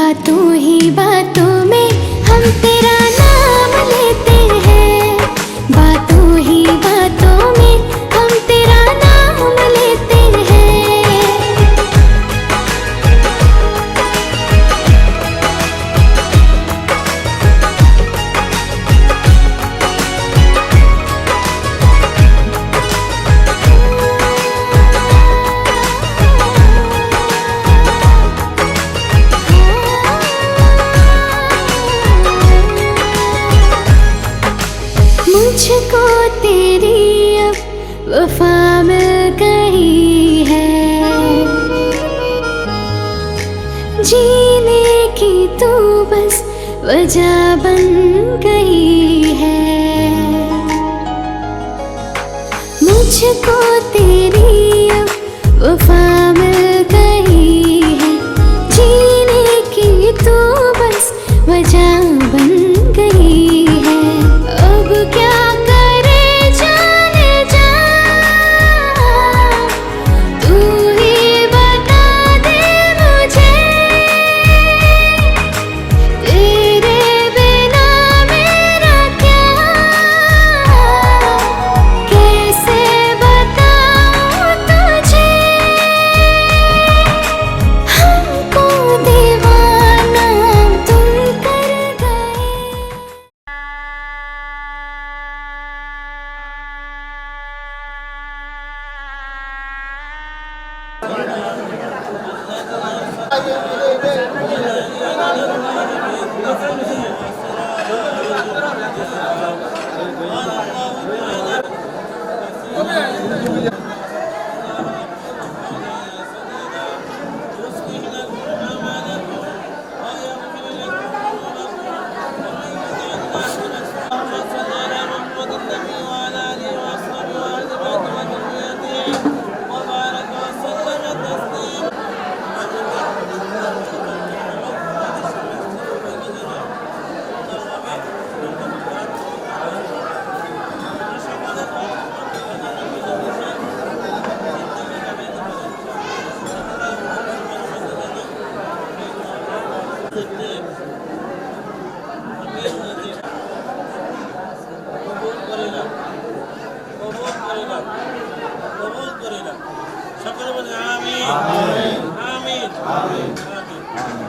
बातों ही बातों में हम तेरा नाम लेते हैं, बातों ही बातों में हम तेरा नाम लेते हैं। मुझको तेरी अब वफा मिल गई है, जीने की तू बस वजह बन गई है। मुझको तेरी अब वफा मिल गई है, जीने की तू बस वजह बन गई है। अब क्या करे जाने जा, तू ही बता दे मुझे, तेरे बिना मेरा क्या, कैसे बताऊं तुझे। हमको दीवाना तुम कर गए। সকলে বলে আমিন আমিন আমিন আমিন।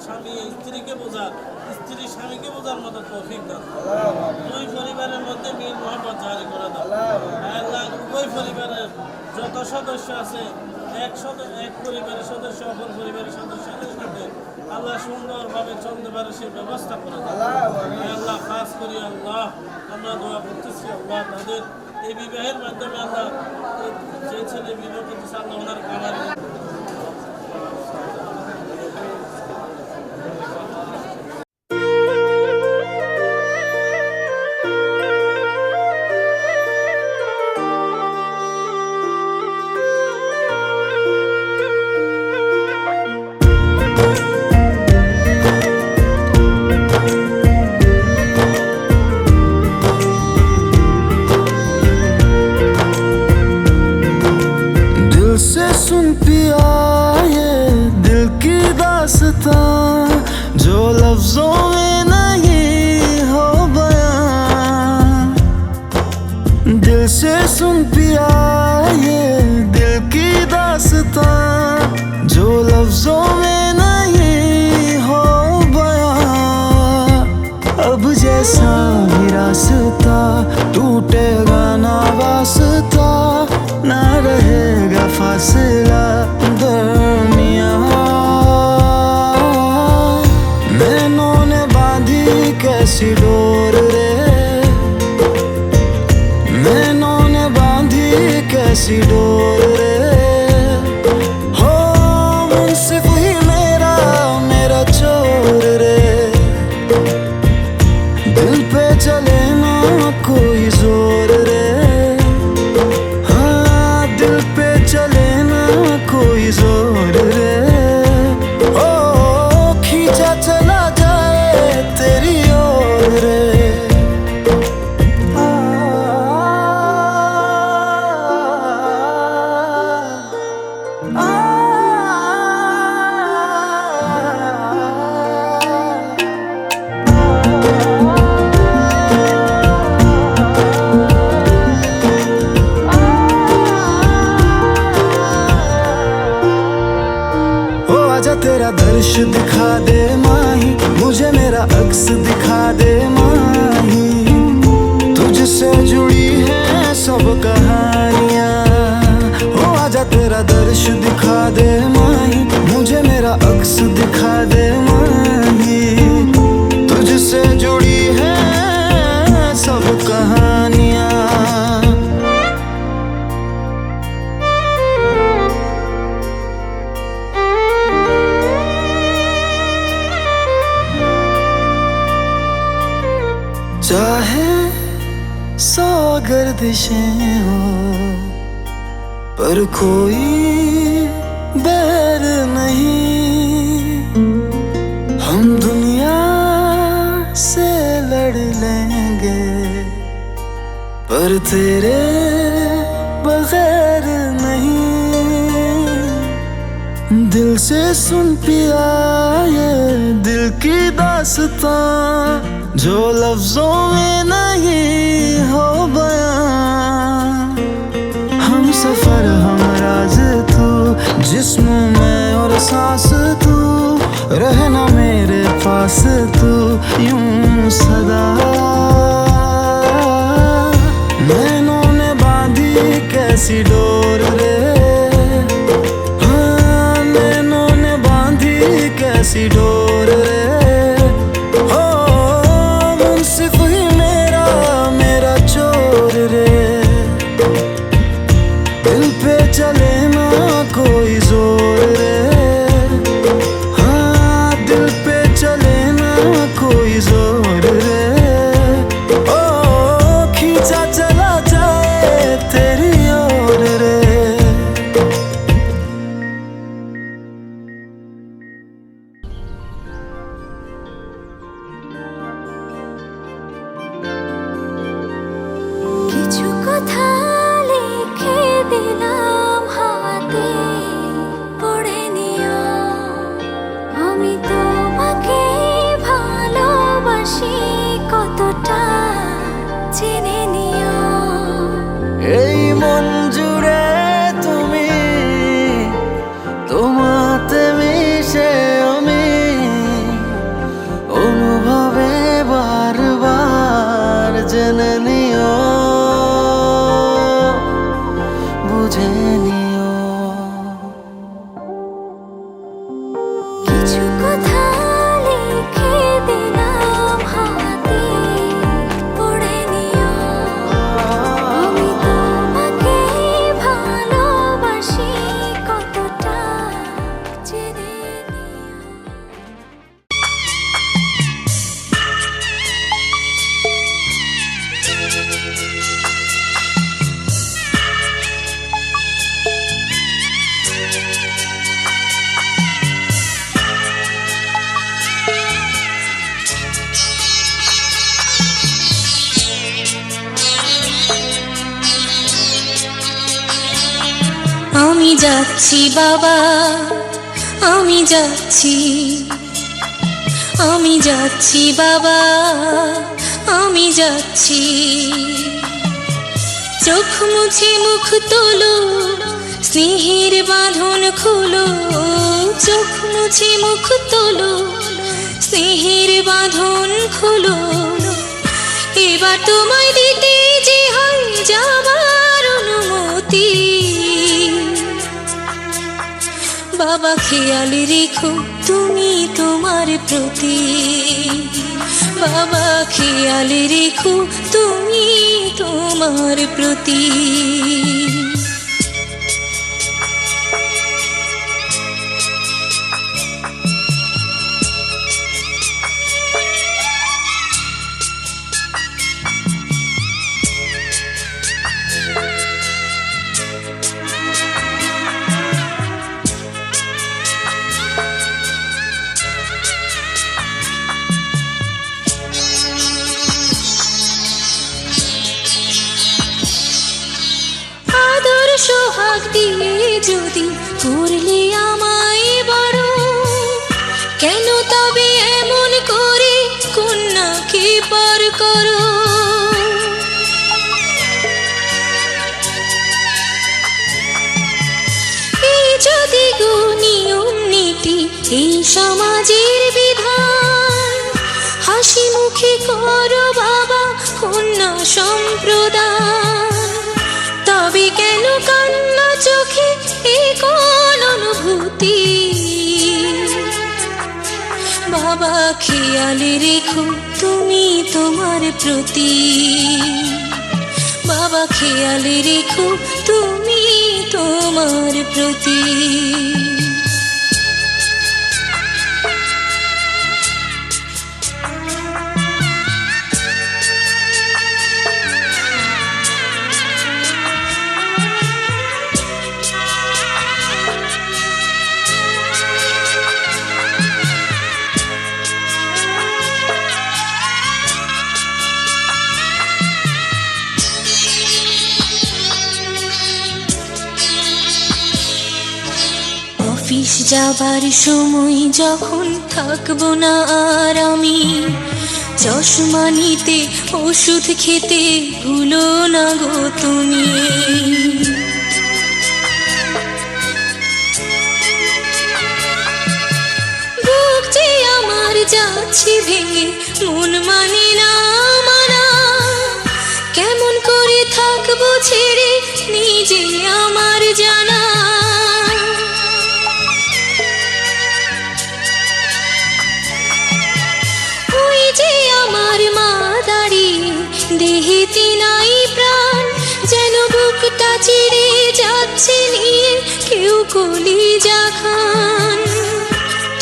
স্বামী স্ত্রীকে বোঝার, স্ত্রী স্বামীকে বোঝার মতো তৌফিক দাও। দুই পরিবারের মধ্যে মিল মহব্বত জারি করে দাও। আল্লাহ উভয় পরিবারের যত সদস্য আছে এক পরিবারের সদস্য অপর পরিবারের সদস্যদের সাথে আল্লাহ সুন্দরভাবে চলতে পারে সেই ব্যবস্থা করে দেন আল্লাহ। খাস করি আল্লাহ আমরা দোয়া করতেছি আল্লাহ তাদের এই বিবাহের মাধ্যমে আল্লাহ যে ছেলে বিবাহ করতেছে আল্লাহ ওনার কামার दिल से सुन पिया ये दिल की दास्तां जो लफ्जों में नहीं हो बयां। दिल से सुन पिया ये दिल की दास्तां जो लफ्जों में नहीं हो बयां। अब जैसा भी रास्ता टूटेगा ना वास्ता ना रहेगा फासला दरमियां। नैनों ने बांधी कैसी डोर रे, नैनों ने बांधी कैसी डोर रे। हो मुंसिफ ही मेरा मेरा चोर रे, दिल पे चले ना कोई जोर रे। चले ना कोई जोर रे, ओ खींचा चला जाए तेरी ओर रे। आजा तेरा दर्श दिखा दे माही, मुझे मेरा अक्स दिखा दे माही। तुझसे जुड़ी है सब कहानियां, ओ आजा तेरा दर्श दिखा दे माही, मुझे मेरा अक्स दिखा दे माही। तुझसे जुड़ी है सब कहानियां। चाहे सौ गर्दिशें हो पर कोई बैर नहीं। हम दुनिया से लड़ लेंगे पर तेरे बगैर नहीं। दिल से सुन पिया ये दिल की दास्तां जो लफ्जों में नहीं हो बयां। हम सफर हम राज तू, जिस्म में और सांस तू, रहना मेरे पास तू यूं सदा। नैनों ने बांधी कैसी डोर रे, हाँ नैनों ने बांधी कैसी डोर रे। चले ना कोई जोर रे, हाँ दिल पे चले ना कोई जोर रे। ओ खींचा चला जाए तेरी ओर रे। আমি যাচ্ছি বাবা, আমি যাচ্ছি, আমি যাচ্ছি বাবা, আমি যাচ্ছি। চোখ মুছে মুখ তোলো, স্নেহের বাঁধন খোলো, চোখ মুছে মুখ তোলো, স্নেহের বাঁধন খোলো। এবার তোমায় দিতে যে হয় যাবার অনুমতি। বাবা খেয়াল রেখো তুমি তোমার প্রতি, বাবা খেয়াল রেখো তুমি তোমার প্রতি। সোহাগ দিয়ে যদি করলে আমায় বড়, কেন তবে এমন করে কন্যাকে পার করো। এই যদি গো নিয়ম নীতি, এই সমাজের বিধান, হাসি মুখে করো বাবা কন্যা সম্প্রদান। তবে কেন কান্না চোখে এ কোন অনুভূতি। বাবা খেয়াল রেখো তুমি তোমার প্রতি, বাবা খেয়াল রেখো তুমি তোমার প্রতি। অফিস যাবার সময় যখন থাকবো না আর আমি, চশমা নিতে ওষুধ খেতে ভুলো না গো তুমি। বুক যে আমার যাচ্ছে ভেঙে, মন মানে না মানা, কেমন করে থাকবো ছেড়ে নিজে আমার জানা। আমার মা দাঁড়িয়ে দেহেতে নাই প্রাণ, যেন বুকটা চিরে যাচ্ছে নিয়ে কেউ কলিজা খান।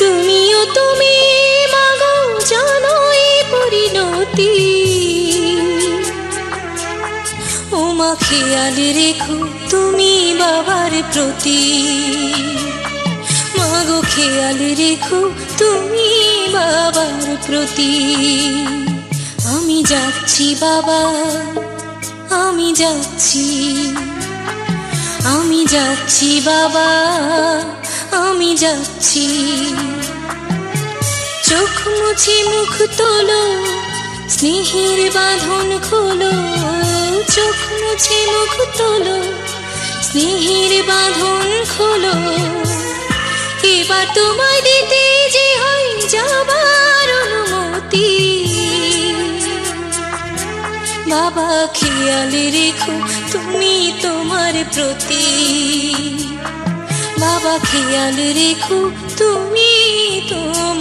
তুমিও তুমি মাগো জানো এই পরিণতি। ও মা খেয়াল রেখো তুমি বাবার প্রতি, মাগো খেয়াল রেখো তুমি বাবার প্রতি। আমি যাচ্ছি বাবা, আমি যাচ্ছি, আমি যাচ্ছি বাবা, আমি যাচ্ছি। চোখ মুছে মুখ তোলো, স্নেহের বাঁধন খোলো, চোখ মুছে মুখ তোলো, স্নেহের বাঁধন খোলো। এবার তোমায় দিতে যে হয় যাবার অনুমতি। বাবা খেয়াল রেখো তুমি তোমার প্রতি, বাবা খেয়াল রেখো তুমি তোমার